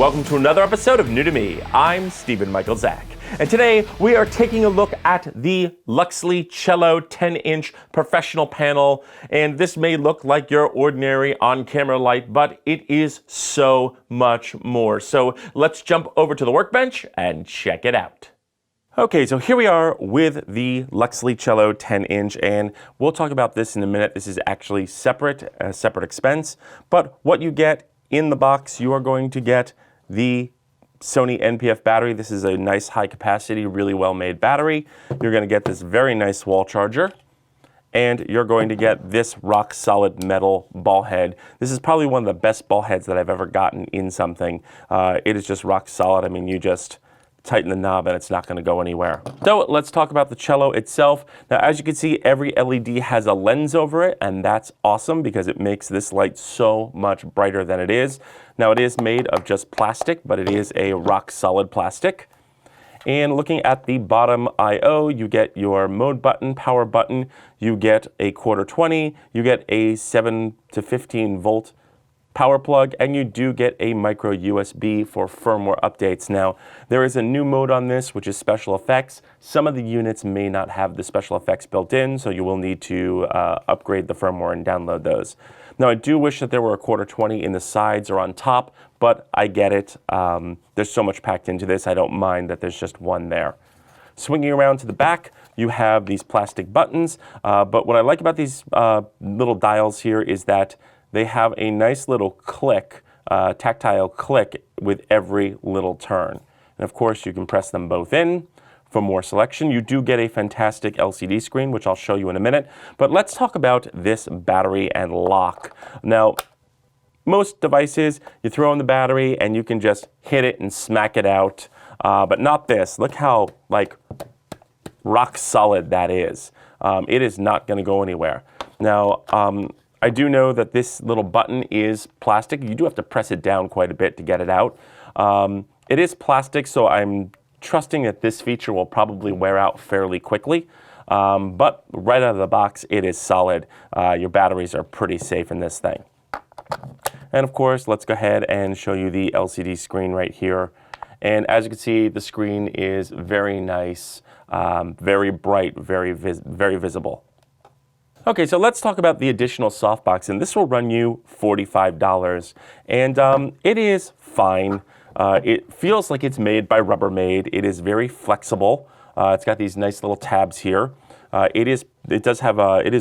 Welcome to another episode of New to Me. I'm Stephen Michael Zach, and today we are taking a look at the Luxli Cello 10-inch professional panel, and this may look like your ordinary on-camera light, but it is so much more. So let's jump over to the workbench and check it out. Okay, so here we are with the Luxli Cello 10-inch, and we'll talk about this in a minute. This is actually separate, a separate expense, but what you get in the box, you are going to get the Sony NPF battery. This is a nice high capacity, really well made battery. You're going to get this very nice wall charger, and you're going to get this rock solid metal ball head. This is probably one of the best ball heads that I've ever gotten in something. It is just rock solid. I mean, you just tighten the knob and it's not going to go anywhere. So let's talk about the cello itself. Now, as you can see, every LED has a lens over it, and that's awesome because it makes this light so much brighter than it is. Now, it is made of just plastic, but it is a rock solid plastic. And looking at the bottom I/O, you get your mode button, power button, you get a quarter 20, you get a 7 to 15 volt power plug, and you do get a micro USB for firmware updates. Now, there is a new mode on this, which is special effects. Some of the units may not have the special effects built in, so you will need to upgrade the firmware and download those. Now, I do wish that there were a quarter 20 in the sides or on top, but I get it. There's so much packed into this, I don't mind that there's just one there. Swinging around to the back, you have these plastic buttons, but what I like about these little dials here is that they have a nice little click, tactile click with every little turn. And of course, you can press them both in for more selection. You do get a fantastic LCD screen, which I'll show you in a minute. But let's talk about this battery and lock. Now, most devices, you throw in the battery and you can just hit it and smack it out, but not this. Look how rock solid that is. It is not going to go anywhere. Now, I do know that this little button is plastic. You do have to press it down quite a bit to get it out. It is plastic, so I'm trusting that this feature will probably wear out fairly quickly. But right out of the box, it is solid. Your batteries are pretty safe in this thing. And of course, let's go ahead and show you the LCD screen right here. And as you can see, the screen is very nice, very bright, very visible. Okay, so let's talk about the additional softbox, and this will run you $45. And it is fine. It feels like it's made by Rubbermaid. It is very flexible. It's got these nice little tabs here. It is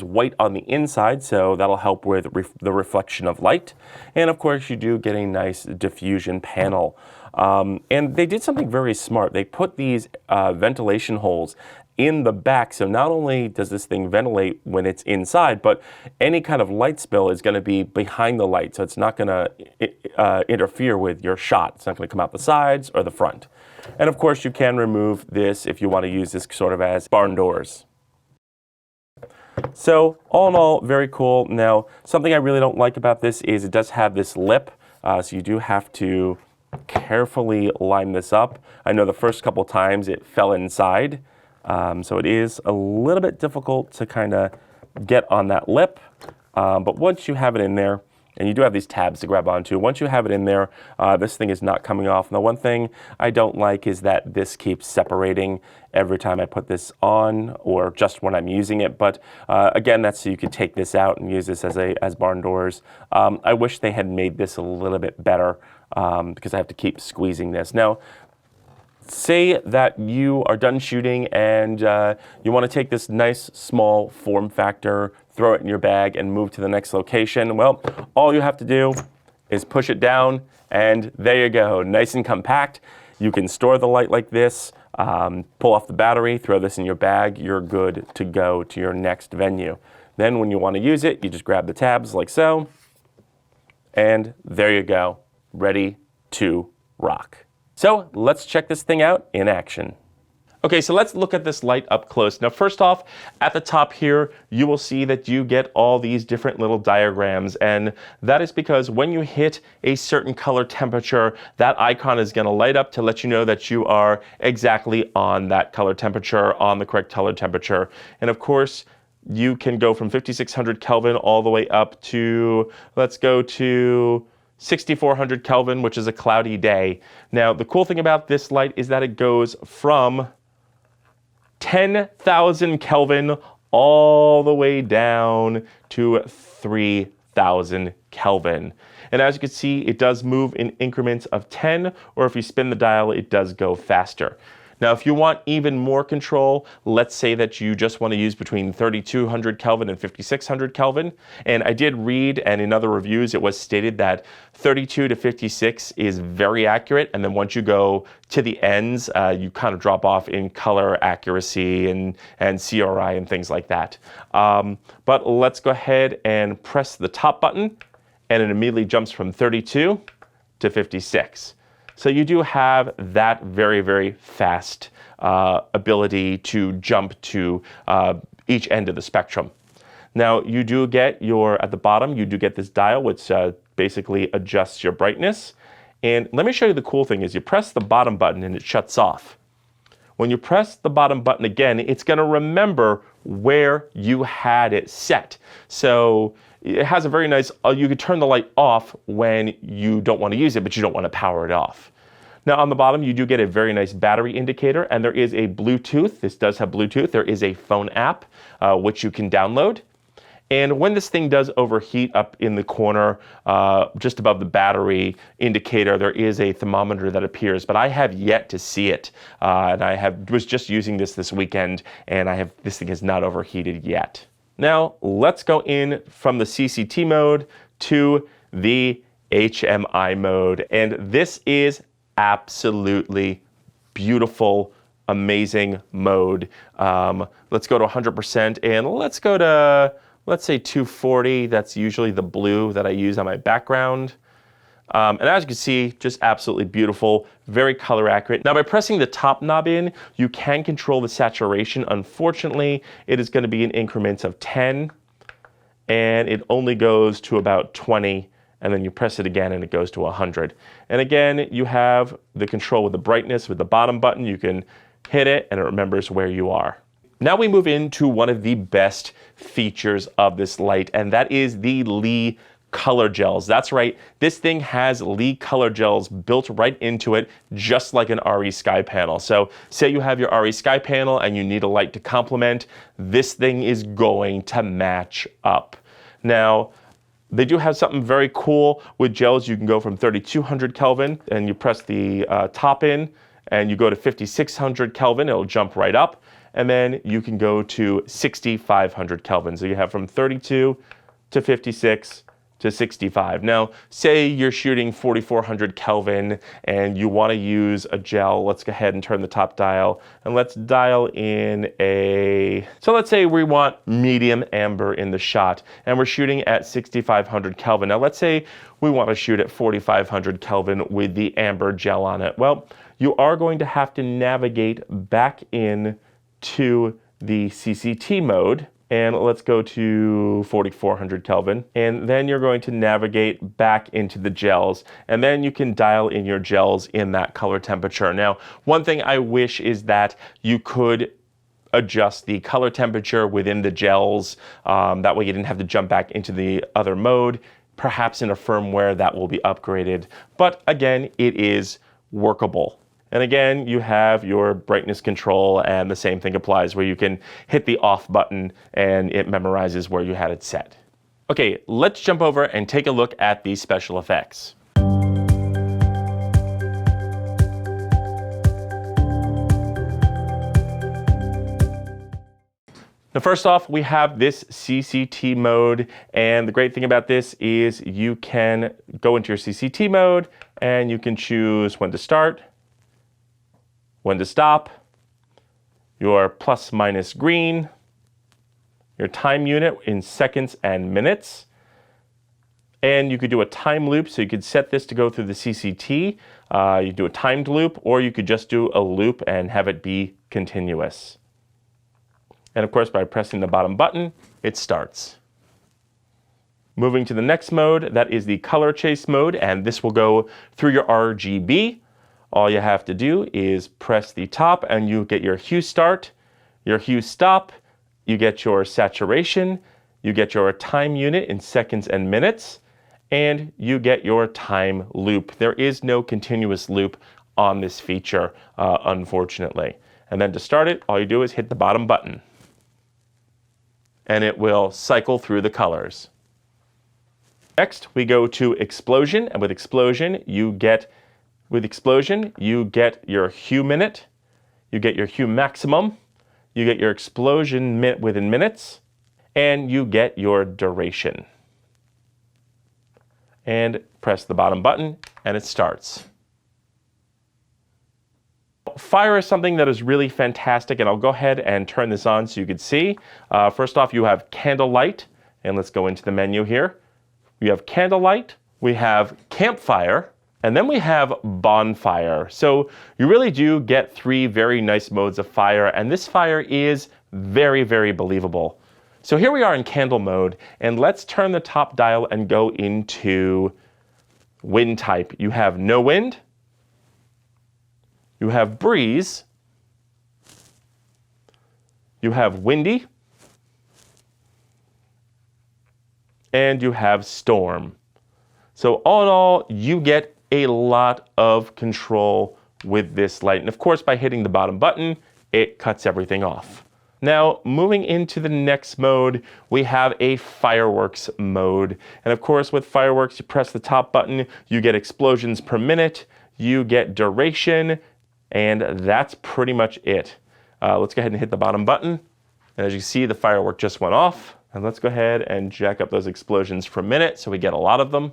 white on the inside, so that'll help with the reflection of light. And of course, you do get a nice diffusion panel. And they did something very smart. They put these ventilation holes in the back, so not only does this thing ventilate when it's inside, but any kind of light spill is going to be behind the light, so it's not going to interfere with your shot. It's not going to come out the sides or the front. And of course, you can remove this if you want to use this sort of as barn doors. So all in all, very cool. Now, something I really don't like about this is it does have this lip, so you do have to carefully line this up. I know the first couple times it fell inside. So it is a little bit difficult to kind of get on that lip, but once you have it in there, and you do have these tabs to grab onto, once you have it in there, this thing is not coming off. Now, one thing I don't like is that this keeps separating every time I put this on, or just when I'm using it. But again, that's so you could take this out and use this as barn doors. I wish they had made this a little bit better because I have to keep squeezing this. Now, say that you are done shooting and you want to take this nice small form factor, throw it in your bag, and move to the next location. Well, all you have to do is push it down, and there you go, nice and compact. You can store the light like this, pull off the battery, throw this in your bag, you're good to go to your next venue. Then when you want to use it, you just grab the tabs like so, and there you go, ready to rock. So let's check this thing out in action. Okay, so let's look at this light up close. Now, first off, at the top here, you will see that you get all these different little diagrams, and that is because when you hit a certain color temperature, that icon is gonna light up to let you know that you are exactly on that color temperature, on the correct color temperature. And of course, you can go from 5600 Kelvin all the way up to, let's go to 6,400 Kelvin, which is a cloudy day. Now, the cool thing about this light is that it goes from 10,000 Kelvin all the way down to 3,000 Kelvin. And as you can see, it does move in increments of 10, or if you spin the dial, it does go faster. Now, if you want even more control, let's say that you just want to use between 3,200 Kelvin and 5,600 Kelvin. And I did read, and in other reviews, it was stated that 32 to 56 is very accurate. And then once you go to the ends, you kind of drop off in color accuracy and CRI and things like that. But let's go ahead and press the top button, and it immediately jumps from 32 to 56. So you do have that very, very fast ability to jump to each end of the spectrum. Now you do get at the bottom, you do get this dial which basically adjusts your brightness. And let me show you the cool thing is you press the bottom button and it shuts off. When you press the bottom button again, it's going to remember where you had it set. So it has a very nice, you could turn the light off when you don't want to use it, but you don't want to power it off. Now on the bottom, you do get a very nice battery indicator, and there is a Bluetooth. This does have Bluetooth. There is a phone app, which you can download. And when this thing does overheat up in the corner, just above the battery indicator, there is a thermometer that appears, but I have yet to see it. And I was just using this weekend, and this thing has not overheated yet. Now, let's go in from the CCT mode to the HMI mode. And this is absolutely beautiful, amazing mode. Let's go to 100%, and let's go to, let's say 240. That's usually the blue that I use on my background. And as you can see, just absolutely beautiful, very color accurate. Now by pressing the top knob in, you can control the saturation. Unfortunately, it is going to be in increments of 10, and it only goes to about 20, and then you press it again and it goes to 100. And again, you have the control with the brightness with the bottom button. You can hit it and it remembers where you are. Now we move into one of the best features of this light, and that is the Lee color gels. That's right, this thing has Lee color gels built right into it, just like an RE Sky panel. So say you have your RE Sky panel and you need a light to complement, this thing is going to match up. Now, they do have something very cool with gels. You can go from 3,200 Kelvin and you press the top in and you go to 5,600 Kelvin, it'll jump right up. And then you can go to 6,500 Kelvin. So you have from 32 to 56 to 65. Now, say you're shooting 4,400 Kelvin and you want to use a gel. Let's go ahead and turn the top dial and let's dial in so let's say we want medium amber in the shot and we're shooting at 6,500 Kelvin. Now let's say we want to shoot at 4,500 Kelvin with the amber gel on it. Well, you are going to have to navigate back in to the CCT mode. And let's go to 4,400 Kelvin. And then you're going to navigate back into the gels. And then you can dial in your gels in that color temperature. Now, one thing I wish is that you could adjust the color temperature within the gels. That way you didn't have to jump back into the other mode. Perhaps in a firmware that will be upgraded. But again, it is workable. And again, you have your brightness control, and the same thing applies where you can hit the off button and it memorizes where you had it set. Okay, let's jump over and take a look at the special effects. Now, first off, we have this CCT mode, and the great thing about this is you can go into your CCT mode and you can choose when to start, when to stop, your plus minus green, your time unit in seconds and minutes, and you could do a time loop, so you could set this to go through the CCT. You do a timed loop, or you could just do a loop and have it be continuous. And of course, by pressing the bottom button, it starts. Moving to the next mode, that is the color chase mode, and this will go through your RGB. All you have to do is press the top and you get your hue start, your hue stop, you get your saturation, you get your time unit in seconds and minutes, and you get your time loop. There is no continuous loop on this feature, unfortunately. And then to start it, all you do is hit the bottom button, and it will cycle through the colors. Next, we go to explosion, and with explosion, you get your hue minute, you get your hue maximum, you get your explosion within minutes, and you get your duration. And press the bottom button, and it starts. Fire is something that is really fantastic, and I'll go ahead and turn this on so you can see. First off, you have candlelight, and let's go into the menu here. We have candlelight, we have campfire, and then we have bonfire. So you really do get three very nice modes of fire, and this fire is very, very believable. So here we are in candle mode, and let's turn the top dial and go into wind type. You have no wind, you have breeze, you have windy, and you have storm. So all in all, you get a lot of control with this light. And of course, by hitting the bottom button, it cuts everything off. Now, moving into the next mode, we have a fireworks mode. And of course, with fireworks, you press the top button, you get explosions per minute, you get duration, and that's pretty much it. Let's go ahead and hit the bottom button. And as you see, the firework just went off. And let's go ahead and jack up those explosions per minute so we get a lot of them.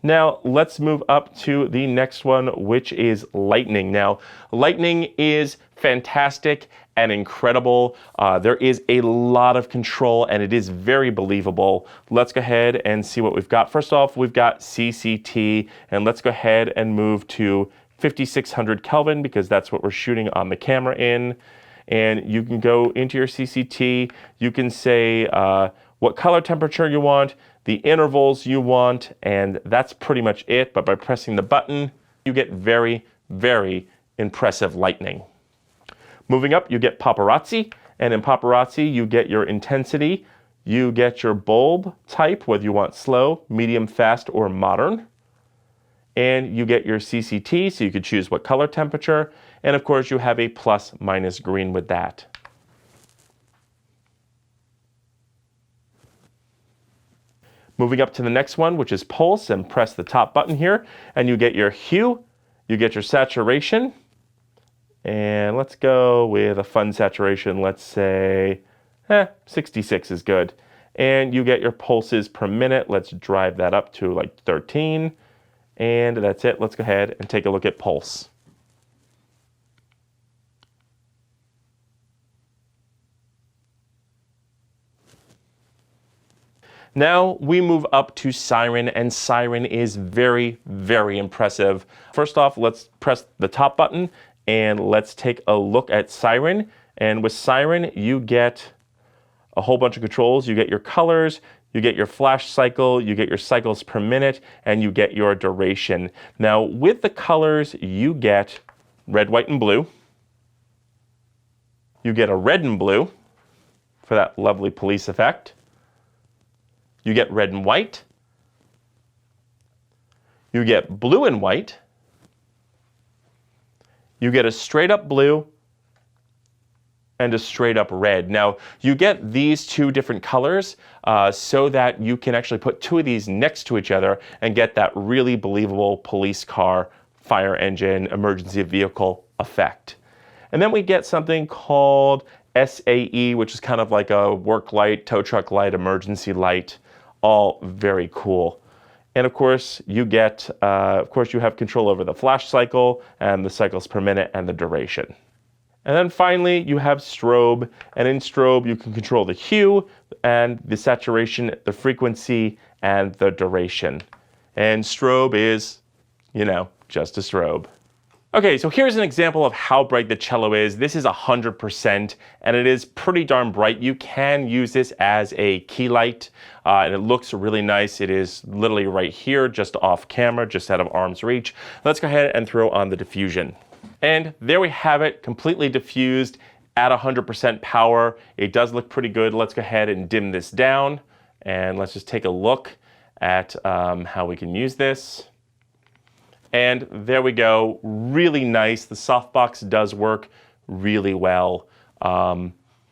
Now, let's move up to the next one, which is lightning. Now, lightning is fantastic and incredible. There is a lot of control, and it is very believable. Let's go ahead and see what we've got. First off, we've got CCT, and let's go ahead and move to 5600 Kelvin because that's what we're shooting on the camera in. And you can go into your CCT, you can say what color temperature you want, the intervals you want, and that's pretty much it. But by pressing the button, you get very, very impressive lightning. Moving up, you get paparazzi, and in paparazzi, you get your intensity, you get your bulb type, whether you want slow, medium, fast, or modern. And you get your CCT, so you could choose what color temperature. And of course, you have a plus minus green with that. Moving up to the next one, which is pulse, and press the top button here, and you get your hue, you get your saturation, and let's go with a fun saturation. Let's say 66 is good. And you get your pulses per minute. Let's drive that up to like 13. And that's it. Let's go ahead and take a look at pulse. Now we move up to siren, and siren is very, very impressive. First off, let's press the top button and let's take a look at siren. And with siren, you get a whole bunch of controls. You get your colors, you get your flash cycle, you get your cycles per minute, and you get your duration. Now with the colors, you get red, white, and blue. You get a red and blue for that lovely police effect. You get red and white. You get blue and white. You get a straight up blue and a straight up red. Now, you get these two different colors so that you can actually put two of these next to each other and get that really believable police car, fire engine, emergency vehicle effect. And then we get something called SAE, which is kind of like a work light, tow truck light, emergency light. All very cool. And of course, you get, you have control over the flash cycle and the cycles per minute and the duration. And then finally, you have strobe. And in strobe, you can control the hue and the saturation, the frequency, and the duration. And strobe is, just a strobe. Okay, so here's an example of how bright the cello is. This is 100%, and it is pretty darn bright. You can use this as a key light, and it looks really nice. It is literally right here, just off camera, just out of arm's reach. Let's go ahead and throw on the diffusion. And there we have it, completely diffused at 100% power. It does look pretty good. Let's go ahead and dim this down, and let's just take a look at how we can use this. And there we go, really nice. The softbox does work really well.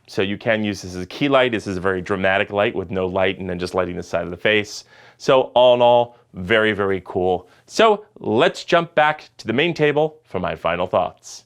So you can use this as a key light. This is a very dramatic light with no light and then just lighting the side of the face. So all in all, very, very cool. So let's jump back to the main table for my final thoughts.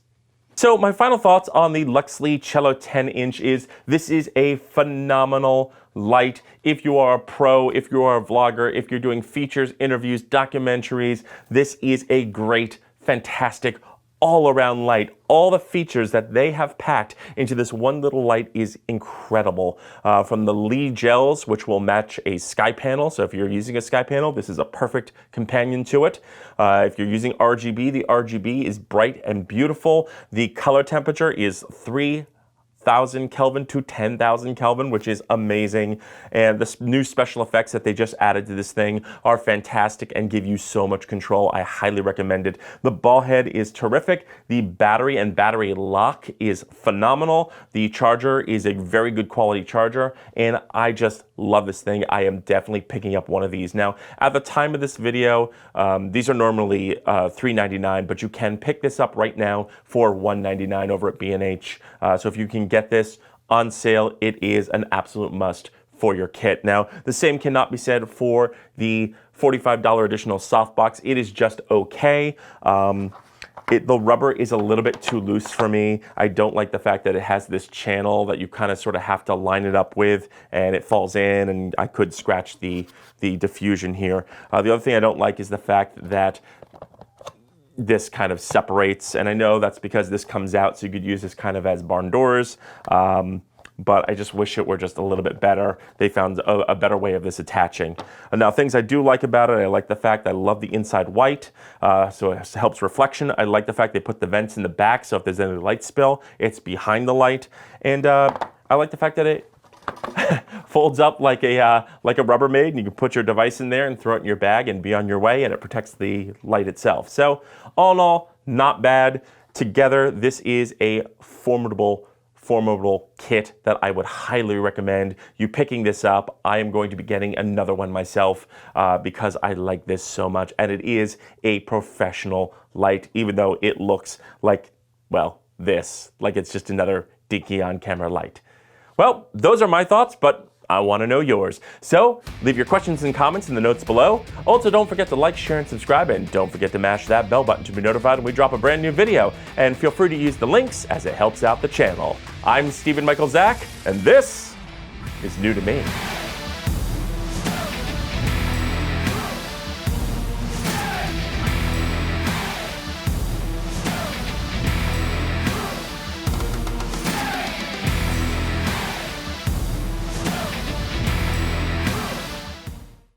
So my final thoughts on the Luxli Cello 10-inch is this is a phenomenal light. If you are a pro, if you are a vlogger, if you're doing features, interviews, documentaries, this is a great, fantastic, all-around light. All the features that they have packed into this one little light is incredible. From the Lee gels, which will match a sky panel. So if you're using a sky panel, this is a perfect companion to it. If you're using RGB, the RGB is bright and beautiful. The color temperature is 3,000 Kelvin to 10,000 Kelvin, which is amazing. And the new special effects that they just added to this thing are fantastic and give you so much control. I highly recommend it. The ball head is terrific. The battery and battery lock is phenomenal. The charger is a very good quality charger, and I just love this thing. I am definitely picking up one of these. Now, at the time of this video, these are normally $3.99, but you can pick this up right now for $1.99 over at B&H. So if you can get this on sale, it is an absolute must for your kit. Now, the same cannot be said for the $45 additional softbox. It is just okay. The rubber is a little bit too loose for me. I don't like the fact that it has this channel that you kind of sort of have to line it up with, and it falls in, and I could scratch the diffusion here. The other thing I don't like is the fact that this kind of separates, and I know that's because this comes out, so you could use this kind of as barn doors. But I just wish it were just a little bit better. They found a better way of this attaching. Now, things I do like about it, I like the fact that I love the inside white, so it helps reflection. I like the fact they put the vents in the back, so if there's any light spill, it's behind the light. And I like the fact that it folds up like a Rubbermaid, and you can put your device in there and throw it in your bag and be on your way, and it protects the light itself. So all in all, not bad. Together, this is a formidable kit that I would highly recommend you picking this up. I am going to be getting another one myself because I like this so much, and it is a professional light, even though it looks like, well, this, like it's just another dinky on-camera light. Well, those are my thoughts, but I want to know yours. So leave your questions and comments in the notes below. Also, don't forget to like, share, and subscribe, and don't forget to mash that bell button to be notified when we drop a brand new video. And feel free to use the links as it helps out the channel. I'm Stephen Michael Zach, and this is new to me.